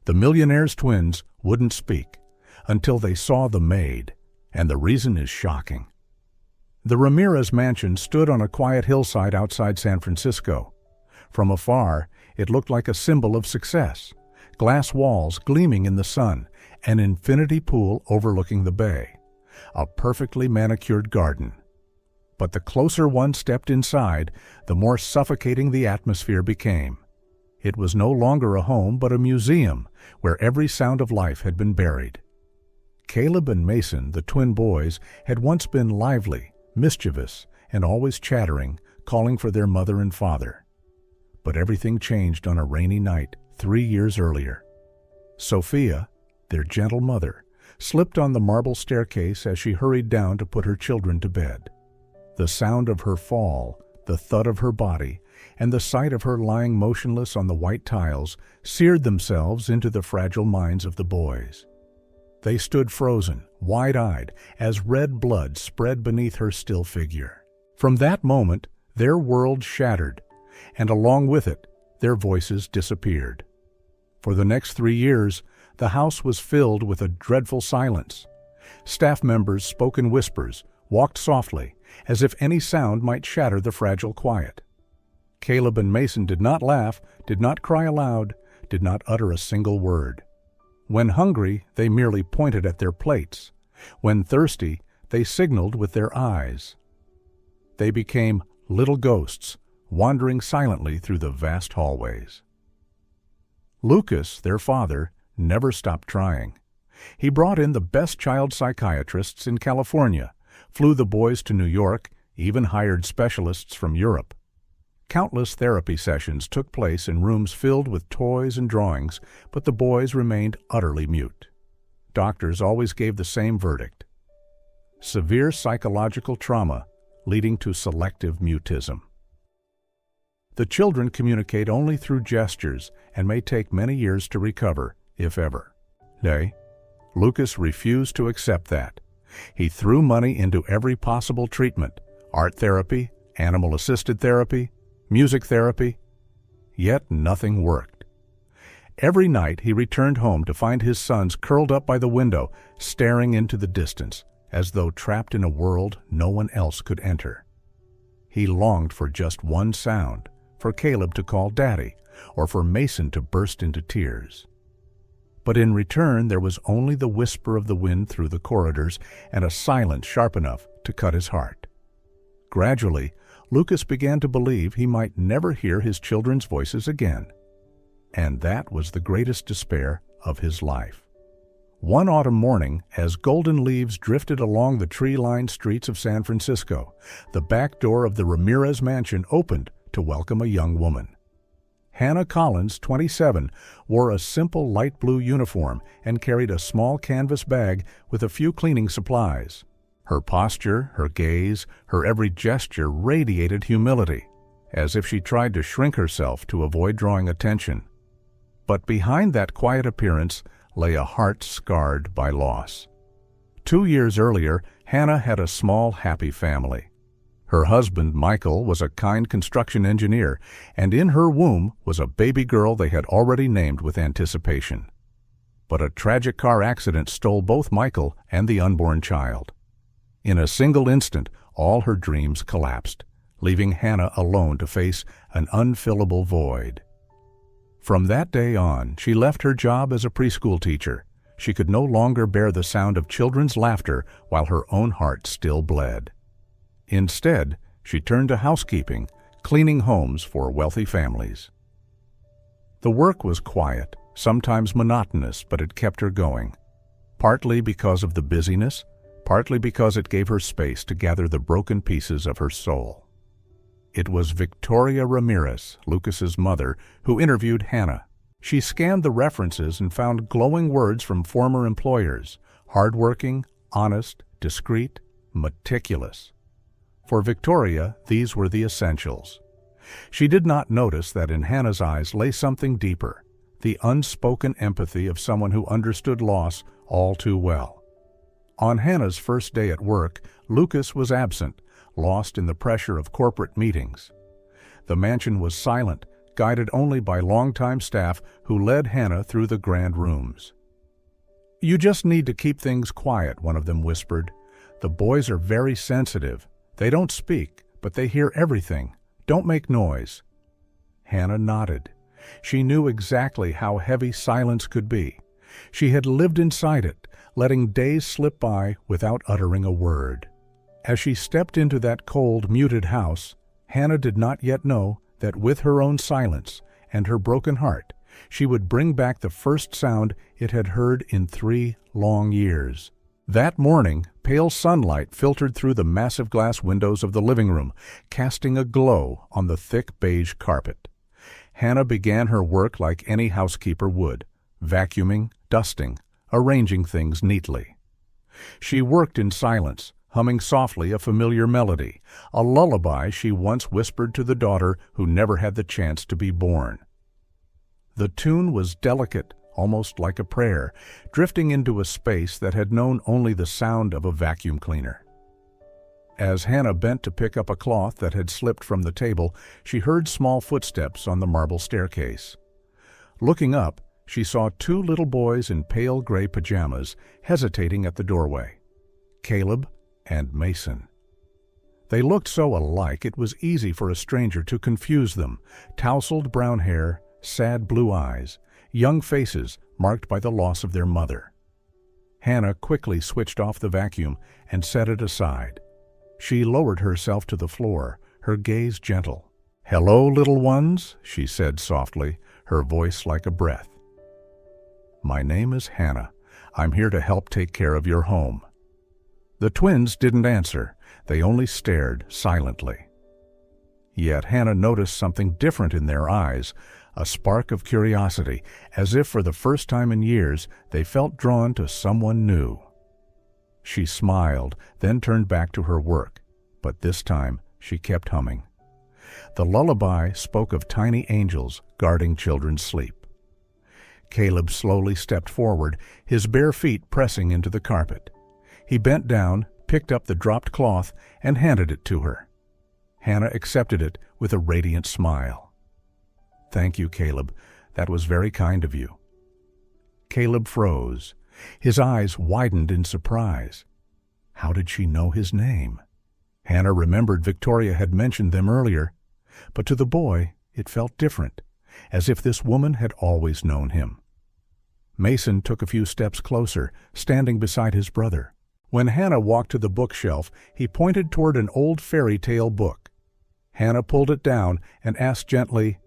The Millionaire's twins wouldn't speak until they saw the Maid, and the reason is shocking. The Ramirez mansion stood on a quiet hillside outside San Francisco. From afar, it looked like a symbol of success. Glass walls gleaming in the sun, an infinity pool overlooking the bay, a perfectly manicured garden. But the closer one stepped inside, the more suffocating the atmosphere became. It was no longer a home but a museum where every sound of life had been buried. Caleb and Mason, the twin boys, had once been lively, mischievous, and always chattering, calling for their mother and father. But everything changed on a rainy night 3 years earlier. Sophia, their gentle mother, slipped on the marble staircase as she hurried down to put her children to bed. The sound of her fall, the thud of her body, and the sight of her lying motionless on the white tiles seared themselves into the fragile minds of the boys. They stood frozen, wide-eyed, as red blood spread beneath her still figure. From that moment, their world shattered, and along with it, their voices disappeared. For the next 3 years, the house was filled with a dreadful silence. Staff members spoke in whispers, walked softly, as if any sound might shatter the fragile quiet. Caleb and Mason did not laugh, did not cry aloud, did not utter a single word. When hungry, they merely pointed at their plates. When thirsty, they signaled with their eyes. They became little ghosts, wandering silently through the vast hallways. Lucas, their father, never stopped trying. He brought in the best child psychiatrists in California, flew the boys to New York, even hired specialists from Europe. Countless therapy sessions took place in rooms filled with toys and drawings, but the boys remained utterly mute. Doctors always gave the same verdict: severe psychological trauma leading to selective mutism. The children communicate only through gestures and may take many years to recover, if ever. Lucas refused to accept that. He threw money into every possible treatment: art therapy, animal-assisted therapy, music therapy. Yet nothing worked. Every night he returned home to find his sons curled up by the window, staring into the distance, as though trapped in a world no one else could enter. He longed for just one sound, for Caleb to call Daddy, or for Mason to burst into tears. But in return there was only the whisper of the wind through the corridors and a silence sharp enough to cut his heart. Gradually, Lucas began to believe he might never hear his children's voices again. And that was the greatest despair of his life. One autumn morning, as golden leaves drifted along the tree-lined streets of San Francisco, the back door of the Ramirez mansion opened to welcome a young woman. Hannah Collins, 27, wore a simple light blue uniform and carried a small canvas bag with a few cleaning supplies. Her posture, her gaze, her every gesture radiated humility, as if she tried to shrink herself to avoid drawing attention. But behind that quiet appearance lay a heart scarred by loss. 2 years earlier, Hannah had a small, happy family. Her husband, Michael, was a kind construction engineer, and in her womb was a baby girl they had already named with anticipation. But a tragic car accident stole both Michael and the unborn child. In a single instant, all her dreams collapsed, leaving Hannah alone to face an unfillable void. From that day on, she left her job as a preschool teacher. She could no longer bear the sound of children's laughter while her own heart still bled. Instead, she turned to housekeeping, cleaning homes for wealthy families. The work was quiet, sometimes monotonous, but it kept her going, partly because of the busyness, partly because it gave her space to gather the broken pieces of her soul. It was Victoria Ramirez, Lucas's mother, who interviewed Hannah. She scanned the references and found glowing words from former employers: hardworking, honest, discreet, meticulous. For Victoria, these were the essentials. She did not notice that in Hannah's eyes lay something deeper, the unspoken empathy of someone who understood loss all too well. On Hannah's first day at work, Lucas was absent, lost in the pressure of corporate meetings. The mansion was silent, guided only by longtime staff who led Hannah through the grand rooms. "You just need to keep things quiet," one of them whispered. "The boys are very sensitive. They don't speak, but they hear everything. Don't make noise." Hannah nodded. She knew exactly how heavy silence could be. She had lived inside it, letting days slip by without uttering a word. As she stepped into that cold, muted house, Hannah did not yet know that with her own silence and her broken heart, she would bring back the first sound it had heard in 3 long years. That morning, pale sunlight filtered through the massive glass windows of the living room, casting a glow on the thick beige carpet. Hannah began her work like any housekeeper would, vacuuming, dusting, arranging things neatly. She worked in silence, humming softly a familiar melody, a lullaby she once whispered to the daughter who never had the chance to be born. The tune was delicate, almost like a prayer, drifting into a space that had known only the sound of a vacuum cleaner. As Hannah bent to pick up a cloth that had slipped from the table, she heard small footsteps on the marble staircase. Looking up, she saw 2 little boys in pale gray pajamas hesitating at the doorway, Caleb and Mason. They looked so alike it was easy for a stranger to confuse them, tousled brown hair, sad blue eyes, young faces marked by the loss of their mother. Hannah quickly switched off the vacuum and set it aside. She lowered herself to the floor, her gaze gentle. "Hello, little ones," she said softly, her voice like a breath. "My name is Hannah. I'm here to help take care of your home." The twins didn't answer. They only stared silently. Yet Hannah noticed something different in their eyes, a spark of curiosity, as if for the first time in years they felt drawn to someone new. She smiled, then turned back to her work, but this time she kept humming. The lullaby spoke of tiny angels guarding children's sleep. Caleb slowly stepped forward, his bare feet pressing into the carpet. He bent down, picked up the dropped cloth, and handed it to her. Hannah accepted it with a radiant smile. "Thank you, Caleb. That was very kind of you." Caleb froze. His eyes widened in surprise. How did she know his name? Hannah remembered Victoria had mentioned them earlier, but to the boy it felt different, as if this woman had always known him. Mason took a few steps closer, standing beside his brother. When Hannah walked to the bookshelf, he pointed toward an old fairy tale book. Hannah pulled it down and asked gently,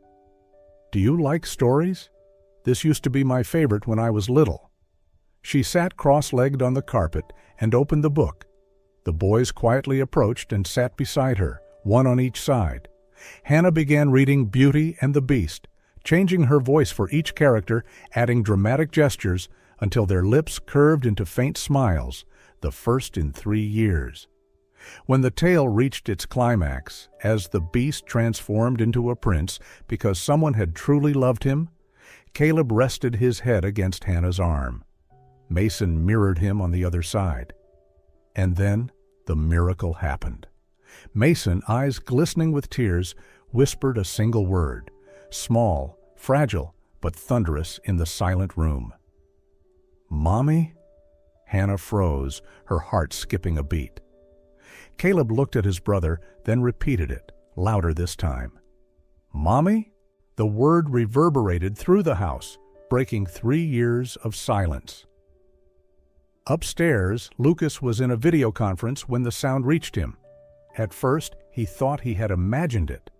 "Do you like stories? This used to be my favorite when I was little." She sat cross-legged on the carpet and opened the book. The boys quietly approached and sat beside her, one on each side. Hannah began reading Beauty and the Beast, changing her voice for each character, adding dramatic gestures until their lips curved into faint smiles, the first in 3 years. When the tale reached its climax, as the Beast transformed into a prince because someone had truly loved him, Caleb rested his head against Hannah's arm. Mason mirrored him on the other side. And then the miracle happened. Mason, eyes glistening with tears, whispered a single word, small, fragile, but thunderous in the silent room. "Mommy?" Hannah froze, her heart skipping a beat. Caleb looked at his brother, then repeated it, louder this time. "Mommy?" The word reverberated through the house, breaking 3 years of silence. Upstairs, Lucas was in a video conference when the sound reached him. At first, he thought he had imagined it,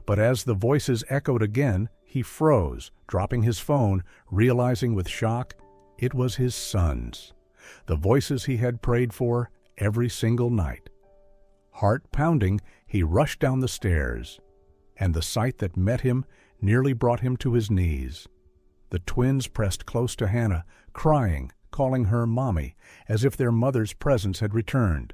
but as the voices echoed again, he froze, dropping his phone, realizing with shock it was his sons, the voices he had prayed for every single night. Heart pounding, he rushed down the stairs, and the sight that met him nearly brought him to his knees. The twins pressed close to Hannah, crying, calling her Mommy, as if their mother's presence had returned.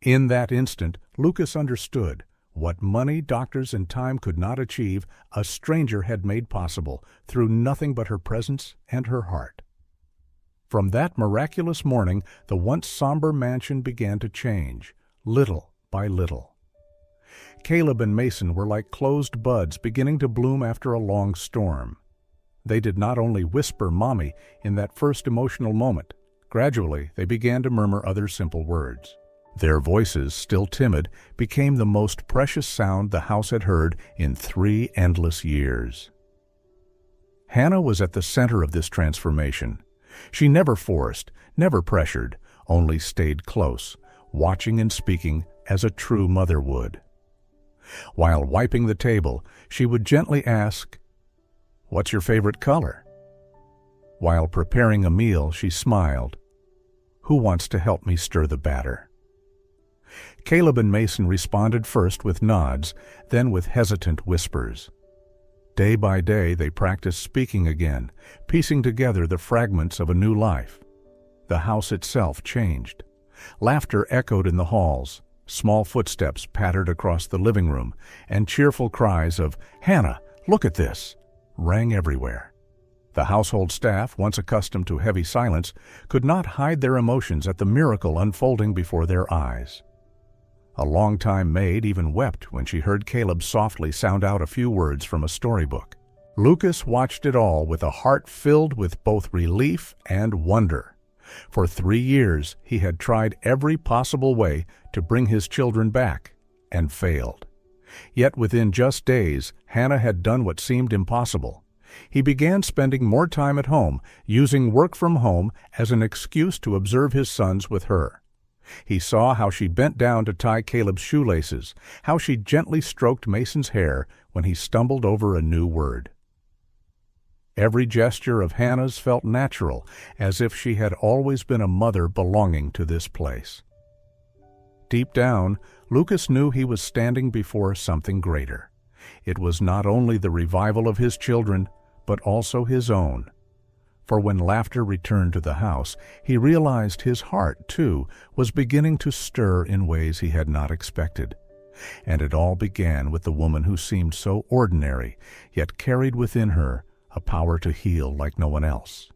In that instant, Lucas understood what money, doctors, and time could not achieve, a stranger had made possible through nothing but her presence and her heart. From that miraculous morning, the once somber mansion began to change, little by little. Caleb and Mason were like closed buds beginning to bloom after a long storm. They did not only whisper "Mommy" in that first emotional moment. Gradually, they began to murmur other simple words. Their voices, still timid, became the most precious sound the house had heard in 3 endless years. Hannah was at the center of this transformation. She never forced, never pressured, only stayed close, watching and speaking as a true mother would. While wiping the table, she would gently ask, "What's your favorite color?" While preparing a meal, she smiled, "Who wants to help me stir the batter?" Caleb and Mason responded first with nods, then with hesitant whispers. Day by day, they practiced speaking again, piecing together the fragments of a new life. The house itself changed. Laughter echoed in the halls, small footsteps pattered across the living room, and cheerful cries of, "Hannah, look at this!" rang everywhere. The household staff, once accustomed to heavy silence, could not hide their emotions at the miracle unfolding before their eyes. A longtime maid even wept when she heard Caleb softly sound out a few words from a storybook. Lucas watched it all with a heart filled with both relief and wonder. For 3 years, he had tried every possible way to bring his children back, and failed. Yet within just days, Hannah had done what seemed impossible. He began spending more time at home, using work from home as an excuse to observe his sons with her. He saw how she bent down to tie Caleb's shoelaces, how she gently stroked Mason's hair when he stumbled over a new word. Every gesture of Hannah's felt natural, as if she had always been a mother belonging to this place. Deep down, Lucas knew he was standing before something greater. It was not only the revival of his children, but also his own. For when laughter returned to the house, he realized his heart, too, was beginning to stir in ways he had not expected. And it all began with the woman who seemed so ordinary, yet carried within her a power to heal like no one else.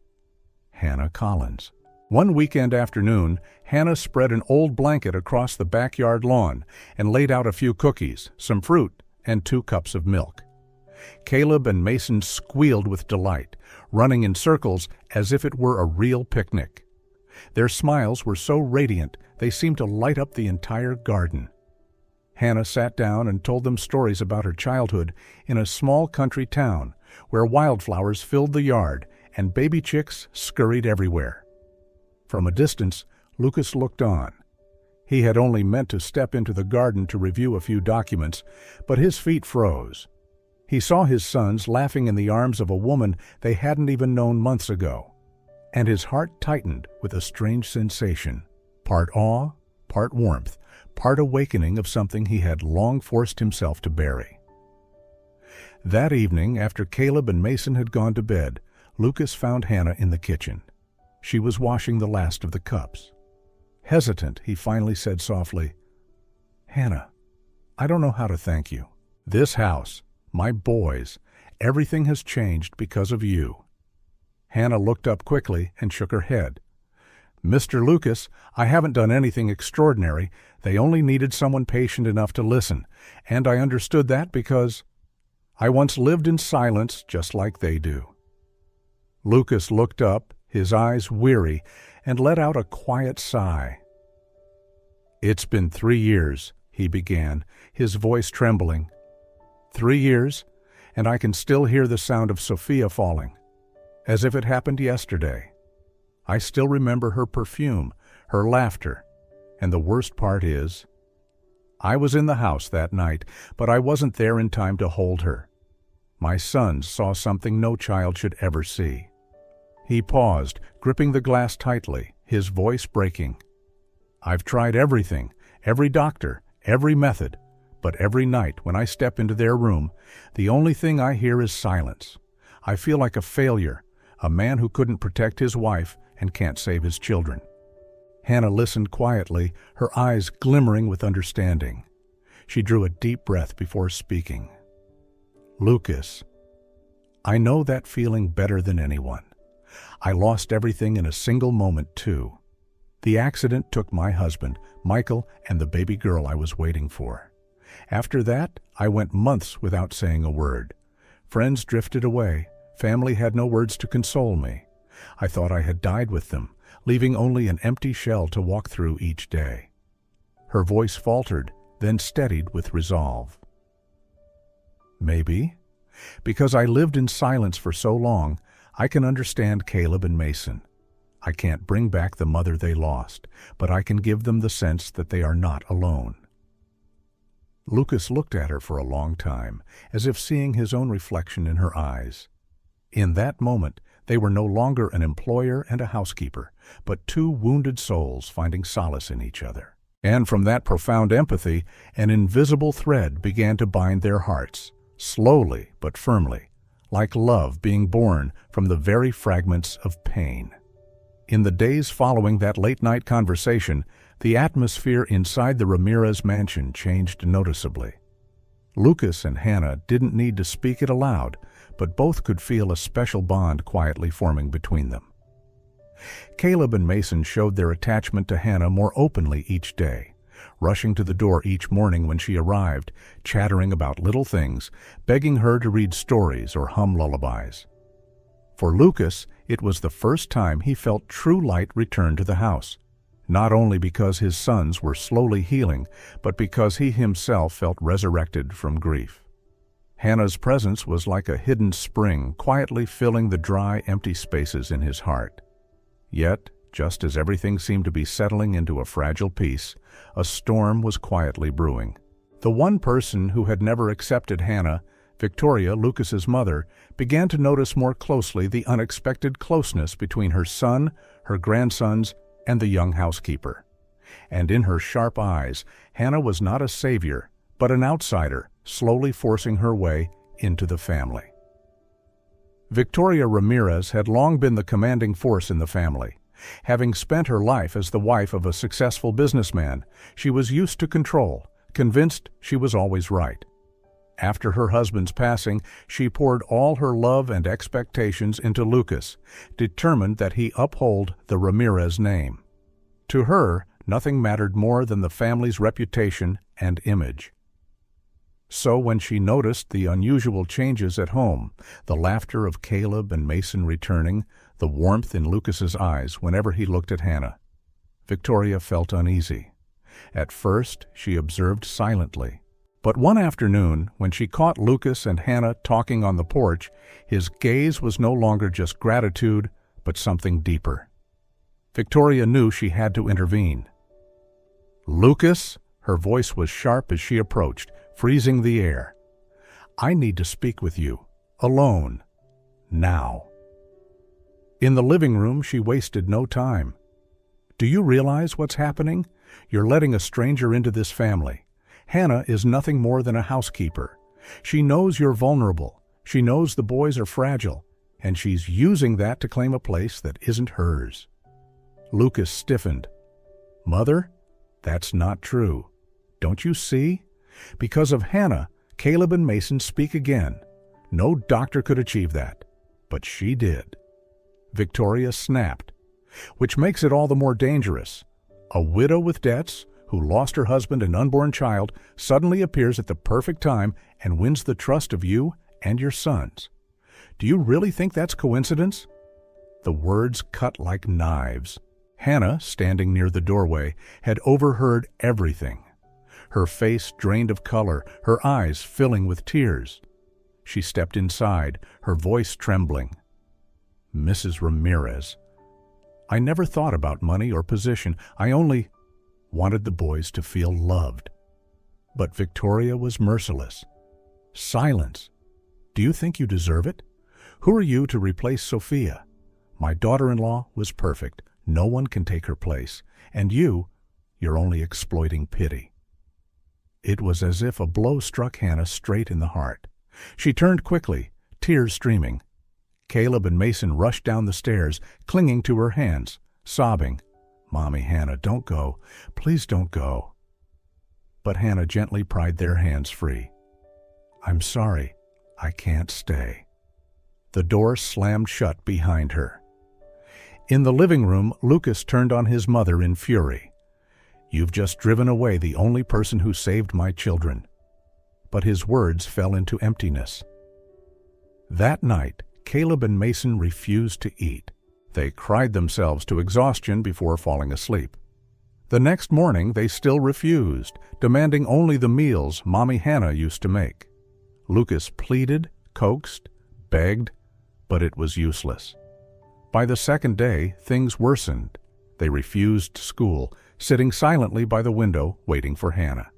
Hannah Collins. One weekend afternoon, Hannah spread an old blanket across the backyard lawn and laid out a few cookies, some fruit, and 2 cups of milk. Caleb and Mason squealed with delight, running in circles as if it were a real picnic. Their smiles were so radiant they seemed to light up the entire garden. Hannah sat down and told them stories about her childhood in a small country town where wildflowers filled the yard and baby chicks scurried everywhere. From a distance, Lucas looked on. He had only meant to step into the garden to review a few documents, but his feet froze. He saw his sons laughing in the arms of a woman they hadn't even known months ago, and his heart tightened with a strange sensation, part awe, part warmth, part awakening of something he had long forced himself to bury. That evening, after Caleb and Mason had gone to bed, Lucas found Hannah in the kitchen. She was washing the last of the cups. Hesitant, he finally said softly, "Hannah, I don't know how to thank you. This house, my boys, everything has changed because of you." Hannah looked up quickly and shook her head. "Mr. Lucas, I haven't done anything extraordinary. They only needed someone patient enough to listen, and I understood that because I once lived in silence just like they do." Lucas looked up, his eyes weary, and let out a quiet sigh. "It's been 3 years," he began, his voice trembling. 3 years, and I can still hear the sound of Sophia falling, as if it happened yesterday. I still remember her perfume, her laughter, and the worst part is, I was in the house that night, but I wasn't there in time to hold her. My sons saw something no child should ever see." He paused, gripping the glass tightly, his voice breaking. "I've tried everything, every doctor, every method, but every night when I step into their room, the only thing I hear is silence. I feel like a failure, a man who couldn't protect his wife and can't save his children." Hannah listened quietly, her eyes glimmering with understanding. She drew a deep breath before speaking. "Lucas, I know that feeling better than anyone. I lost everything in a single moment, too. The accident took my husband, Michael, and the baby girl I was waiting for. After that, I went months without saying a word. Friends drifted away. Family had no words to console me. I thought I had died with them, leaving only an empty shell to walk through each day. Her voice faltered, then steadied with resolve. Maybe, because I lived in silence for so long, I can understand Caleb and Mason. I can't bring back the mother they lost, but I can give them the sense that they are not alone. Lucas looked at her for a long time, as if seeing his own reflection in her eyes. In that moment, they were no longer an employer and a housekeeper, but two wounded souls finding solace in each other. And from that profound empathy, an invisible thread began to bind their hearts, slowly but firmly, like love being born from the very fragments of pain. In the days following that late-night conversation, the atmosphere inside the Ramirez mansion changed noticeably. Lucas and Hannah didn't need to speak it aloud, but both could feel a special bond quietly forming between them. Caleb and Mason showed their attachment to Hannah more openly each day, rushing to the door each morning when she arrived, chattering about little things, begging her to read stories or hum lullabies. For Lucas, it was the first time he felt true light return to the house, not only because his sons were slowly healing, but because he himself felt resurrected from grief. Hannah's presence was like a hidden spring, quietly filling the dry, empty spaces in his heart. Yet, just as everything seemed to be settling into a fragile peace, a storm was quietly brewing. The one person who had never accepted Hannah, Victoria, Lucas's mother, began to notice more closely the unexpected closeness between her son, her grandsons, and the young housekeeper. And in her sharp eyes, Hannah was not a savior, but an outsider, slowly forcing her way into the family. Victoria Ramirez had long been the commanding force in the family. Having spent her life as the wife of a successful businessman, she was used to control, convinced she was always right. After her husband's passing, she poured all her love and expectations into Lucas, determined that he uphold the Ramirez name. To her, nothing mattered more than the family's reputation and image. So when she noticed the unusual changes at home, the laughter of Caleb and Mason returning, the warmth in Lucas's eyes whenever he looked at Hannah, Victoria felt uneasy. At first, she observed silently. But one afternoon, when she caught Lucas and Hannah talking on the porch, his gaze was no longer just gratitude, but something deeper. Victoria knew she had to intervene. "Lucas," her voice was sharp as she approached, freezing the air. "I need to speak with you, alone, now." In the living room, she wasted no time. "Do you realize what's happening? You're letting a stranger into this family. Hannah is nothing more than a housekeeper. She knows you're vulnerable. She knows the boys are fragile, and she's using that to claim a place that isn't hers." Lucas stiffened. "Mother, that's not true. Don't you see? Because of Hannah, Caleb and Mason speak again. No doctor could achieve that, but she did." Victoria snapped. "Which makes it all the more dangerous. A widow with debts, who lost her husband and unborn child, suddenly appears at the perfect time and wins the trust of you and your sons. Do you really think that's coincidence?" The words cut like knives. Hannah, standing near the doorway, had overheard everything. Her face drained of color, her eyes filling with tears. She stepped inside, her voice trembling. "Mrs. Ramirez, I never thought about money or position. I only wanted the boys to feel loved." But Victoria was merciless. "Silence. Do you think you deserve it? Who are you to replace Sophia? My daughter-in-law was perfect. No one can take her place. And you're only exploiting pity." It was as if a blow struck Hannah straight in the heart. She turned quickly, tears streaming. Caleb and Mason rushed down the stairs, clinging to her hands, sobbing, "Mommy, Hannah, don't go. Please don't go." But Hannah gently pried their hands free. "I'm sorry. I can't stay." The door slammed shut behind her. In the living room, Lucas turned on his mother in fury. "You've just driven away the only person who saved my children. but his words fell into emptiness. That night, Caleb and Mason refused to eat. They cried themselves to exhaustion before falling asleep. The next morning, they still refused, demanding only the meals Mommy Hannah used to make. Lucas pleaded, coaxed, begged, but it was useless. By the second day, things worsened. They refused school, sitting silently by the window, waiting for Hannah.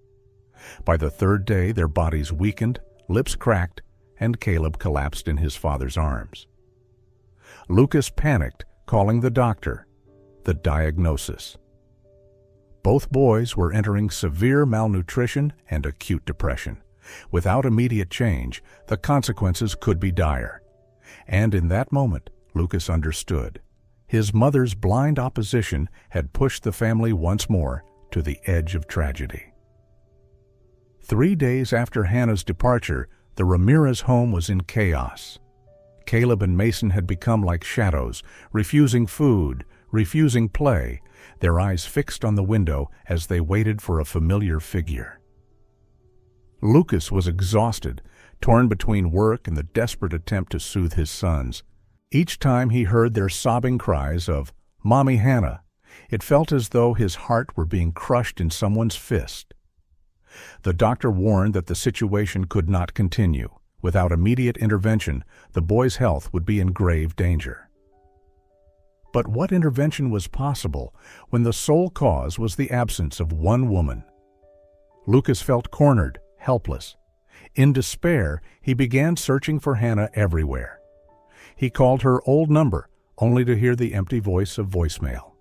By the third day, their bodies weakened, lips cracked, and Caleb collapsed in his father's arms. Lucas panicked, calling the doctor. The diagnosis: both boys were entering severe malnutrition and acute depression. Without immediate change, the consequences could be dire. And in that moment, Lucas understood. His mother's blind opposition had pushed the family once more to the edge of tragedy. 3 days after Hannah's departure, the Ramirez home was in chaos. Caleb and Mason had become like shadows, refusing food, refusing play, their eyes fixed on the window as they waited for a familiar figure. Lucas was exhausted, torn between work and the desperate attempt to soothe his sons. Each time he heard their sobbing cries of "Mommy Hannah," it felt as though his heart were being crushed in someone's fist. The doctor warned that the situation could not continue. Without immediate intervention, the boy's health would be in grave danger. But what intervention was possible when the sole cause was the absence of one woman? Lucas felt cornered, helpless. In despair, he began searching for Hannah everywhere. He called her old number, only to hear the empty voice of voicemail.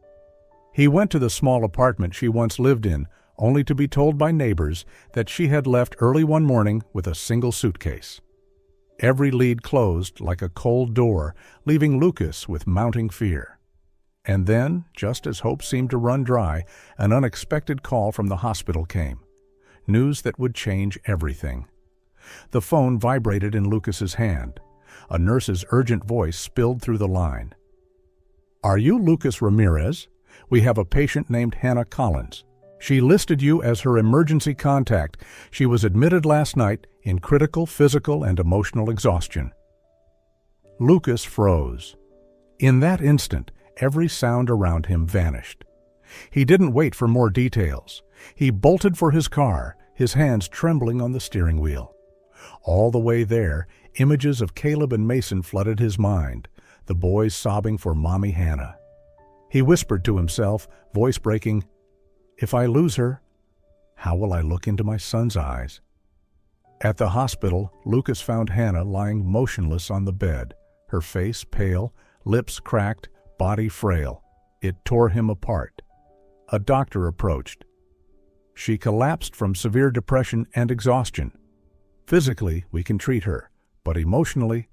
He went to the small apartment she once lived in, only to be told by neighbors that she had left early one morning with a single suitcase. Every lead closed like a cold door, leaving Lucas with mounting fear. And then, just as hope seemed to run dry, an unexpected call from the hospital came. News that would change everything. The phone vibrated in Lucas's hand. A nurse's urgent voice spilled through the line. "Are you Lucas Ramirez? We have a patient named Hannah Collins. She listed you as her emergency contact. She was admitted last night in critical physical and emotional exhaustion." Lucas froze. In that instant, every sound around him vanished. He didn't wait for more details. He bolted for his car, his hands trembling on the steering wheel. All the way there, images of Caleb and Mason flooded his mind, the boys sobbing for Mommy Hannah. He whispered to himself, voice breaking, "If I lose her, how will I look into my son's eyes?" At the hospital, Lucas found Hannah lying motionless on the bed, her face pale, lips cracked, body frail. It tore him apart. A doctor approached. She collapsed from severe depression and exhaustion. Physically, we can treat her, but emotionally,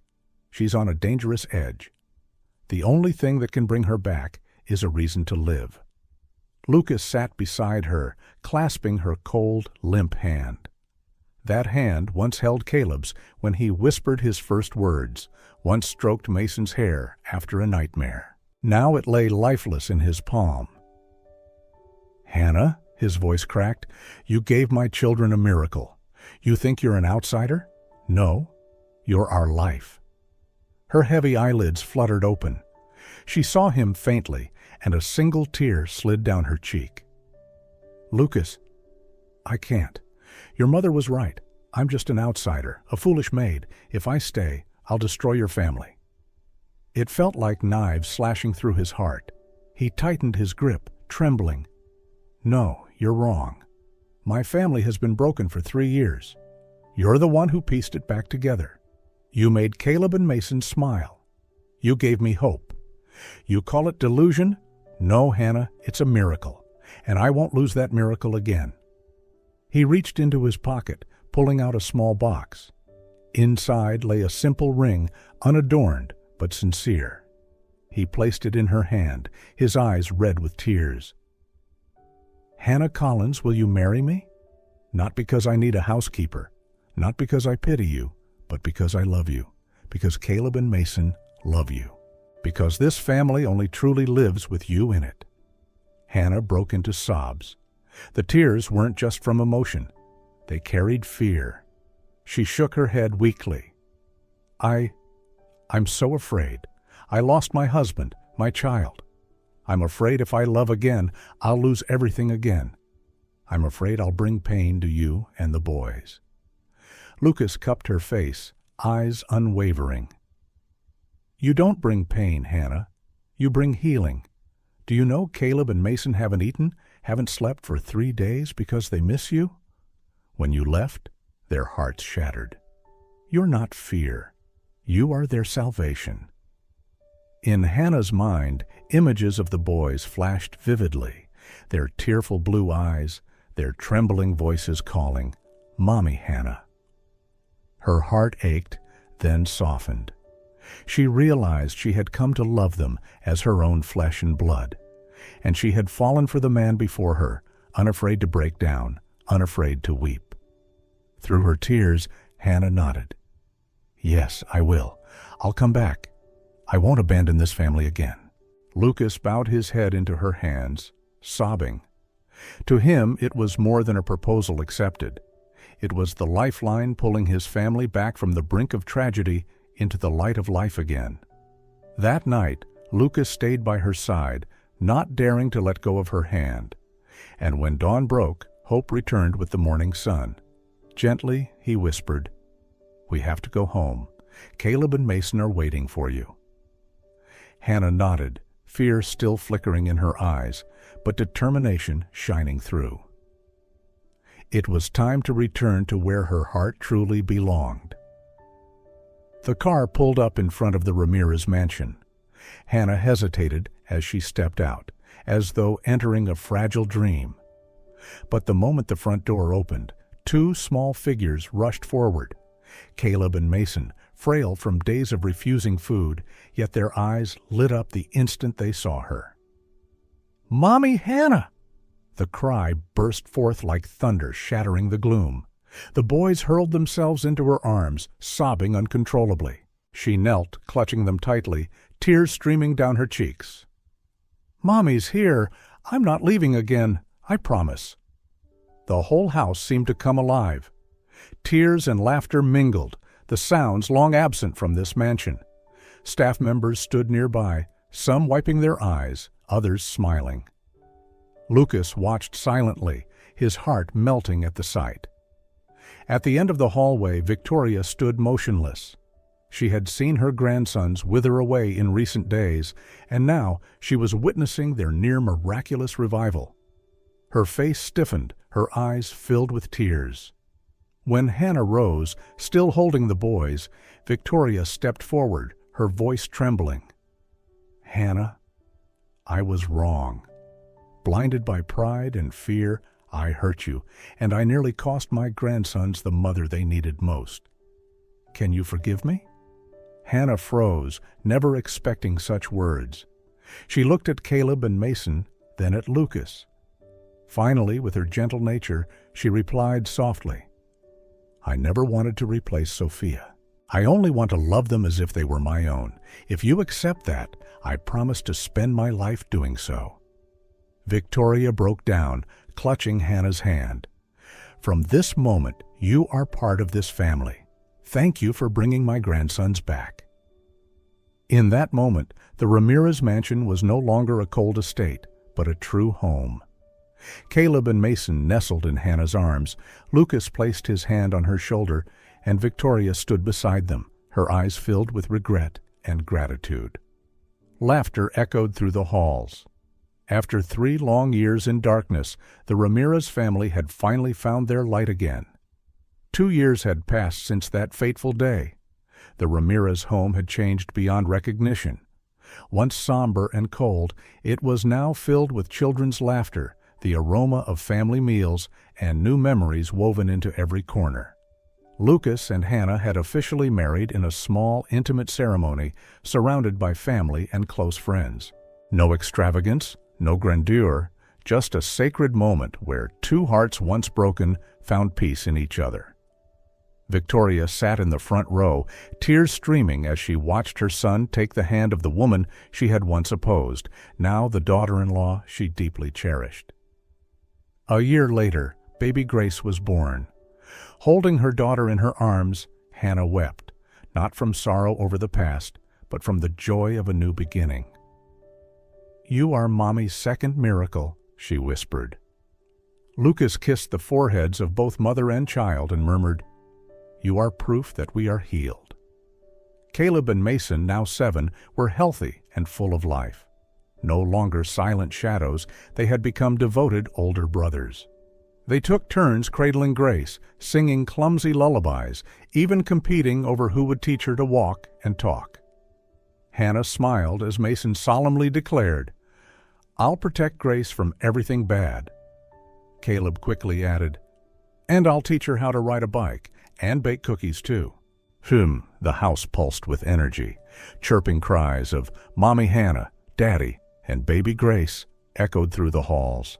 she's on a dangerous edge. The only thing that can bring her back is a reason to live. Lucas sat beside her, clasping her cold, limp hand. That hand once held Caleb's when he whispered his first words, once stroked Mason's hair after a nightmare. Now it lay lifeless in his palm. "Hannah," his voice cracked, "you gave my children a miracle. You think you're an outsider? No, you're our life." Her heavy eyelids fluttered open. She saw him faintly, and a single tear slid down her cheek. "Lucas, I can't. Your mother was right. I'm just an outsider, a foolish maid. If I stay, I'll destroy your family." It felt like knives slashing through his heart. He tightened his grip, trembling. "No, you're wrong. My family has been broken for 3 years. You're the one who pieced it back together. You made Caleb and Mason smile. You gave me hope. You call it delusion? No, Hannah, it's a miracle, and I won't lose that miracle again." He reached into his pocket, pulling out a small box. Inside lay a simple ring, unadorned but sincere. He placed it in her hand, his eyes red with tears. "Hannah Collins, will you marry me? Not because I need a housekeeper, not because I pity you, but because I love you, because Caleb and Mason love you, because this family only truly lives with you in it." Hannah broke into sobs. The tears weren't just from emotion. They carried fear. She shook her head weakly. I'm so afraid. I lost my husband, my child. I'm afraid if I love again, I'll lose everything again. I'm afraid I'll bring pain to you and the boys." Lucas cupped her face, eyes unwavering. "You don't bring pain, Hannah. You bring healing. Do you know Caleb and Mason haven't eaten, haven't slept for 3 days because they miss you? When you left, their hearts shattered. You're not fear. You are their salvation." In Hannah's mind, images of the boys flashed vividly, their tearful blue eyes, their trembling voices calling, "Mommy, Hannah." Her heart ached, then softened. She realized she had come to love them as her own flesh and blood, and she had fallen for the man before her, unafraid to break down, unafraid to weep. Through her tears, Hannah nodded. "Yes, I will. I'll come back. I won't abandon this family again." Lucas bowed his head into her hands, sobbing. To him, it was more than a proposal accepted. It was the lifeline pulling his family back from the brink of tragedy into the light of life again. That night, Lucas stayed by her side, not daring to let go of her hand. And when dawn broke, hope returned with the morning sun. Gently, he whispered, "We have to go home. Caleb and Mason are waiting for you." Hannah nodded, fear still flickering in her eyes, but determination shining through. It was time to return to where her heart truly belonged. The car pulled up in front of the Ramirez mansion. Hannah hesitated as she stepped out, as though entering a fragile dream. But the moment the front door opened, 2 small figures rushed forward. Caleb and Mason, frail from days of refusing food, yet their eyes lit up the instant they saw her. "Mommy, Hannah!" The cry burst forth like thunder, shattering the gloom. The boys hurled themselves into her arms, sobbing uncontrollably. She knelt, clutching them tightly, tears streaming down her cheeks. "Mommy's here. I'm not leaving again, I promise." The whole house seemed to come alive. Tears and laughter mingled, the sounds long absent from this mansion. Staff members stood nearby, some wiping their eyes, others smiling. Lucas watched silently, his heart melting at the sight. At the end of the hallway, Victoria stood motionless. She had seen her grandsons wither away in recent days, and now she was witnessing their near-miraculous revival. Her face stiffened, her eyes filled with tears. When Hannah rose, still holding the boys, Victoria stepped forward, her voice trembling. "Hannah, I was wrong. Blinded by pride and fear, I hurt you, and I nearly cost my grandsons the mother they needed most. Can you forgive me?" Hannah froze, never expecting such words. She looked at Caleb and Mason, then at Lucas. Finally, with her gentle nature, she replied softly, "I never wanted to replace Sophia. I only want to love them as if they were my own. If you accept that, I promise to spend my life doing so." Victoria broke down, clutching Hannah's hand. "From this moment, you are part of this family. Thank you for bringing my grandsons back." In that moment, the Ramirez mansion was no longer a cold estate, but a true home. Caleb and Mason nestled in Hannah's arms. Lucas placed his hand on her shoulder, and Victoria stood beside them, her eyes filled with regret and gratitude. Laughter echoed through the halls. After 3 long years in darkness, the Ramirez family had finally found their light again. 2 years had passed since that fateful day. The Ramirez home had changed beyond recognition. Once somber and cold, it was now filled with children's laughter, the aroma of family meals, and new memories woven into every corner. Lucas and Hannah had officially married in a small, intimate ceremony, surrounded by family and close friends. No extravagance, no grandeur, just a sacred moment where 2 hearts once broken found peace in each other. Victoria sat in the front row, tears streaming as she watched her son take the hand of the woman she had once opposed, now the daughter-in-law she deeply cherished. A year later, baby Grace was born. Holding her daughter in her arms, Hannah wept, not from sorrow over the past, but from the joy of a new beginning. "You are Mommy's second miracle," she whispered. Lucas kissed the foreheads of both mother and child and murmured, "You are proof that we are healed." Caleb and Mason, now 7, were healthy and full of life. No longer silent shadows, they had become devoted older brothers. They took turns cradling Grace, singing clumsy lullabies, even competing over who would teach her to walk and talk. Hannah smiled as Mason solemnly declared, "I'll protect Grace from everything bad." Caleb quickly added, "And I'll teach her how to ride a bike, and bake cookies too." The house pulsed with energy. Chirping cries of "Mommy Hannah," "Daddy," and "Baby Grace" echoed through the halls.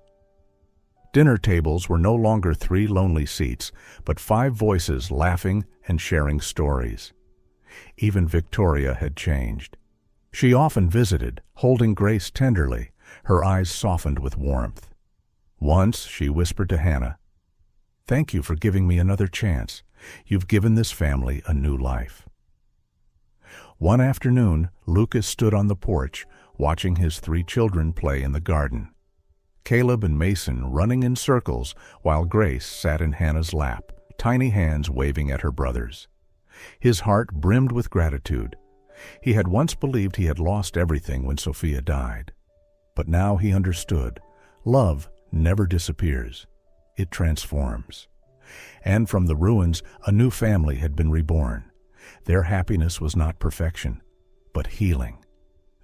Dinner tables were no longer 3 lonely seats, but 5 voices laughing and sharing stories. Even Victoria had changed. She often visited, holding Grace tenderly, her eyes softened with warmth. Once she whispered to Hannah, "Thank you for giving me another chance. You've given this family a new life." One afternoon, Lucas stood on the porch, watching his 3 children play in the garden. Caleb and Mason running in circles, while Grace sat in Hannah's lap, tiny hands waving at her brothers. His heart brimmed with gratitude. He had once believed he had lost everything when Sophia died. But now he understood. Love never disappears. It transforms. And from the ruins, a new family had been reborn. Their happiness was not perfection, but healing.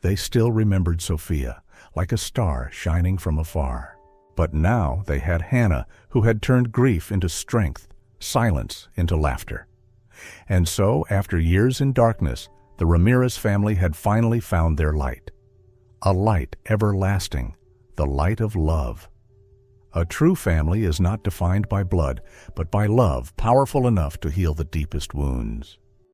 They still remembered Sophia, like a star shining from afar. But now they had Hannah, who had turned grief into strength, silence into laughter. And so, after years in darkness, the Ramirez family had finally found their light. A light everlasting, the light of love. A true family is not defined by blood, but by love powerful enough to heal the deepest wounds.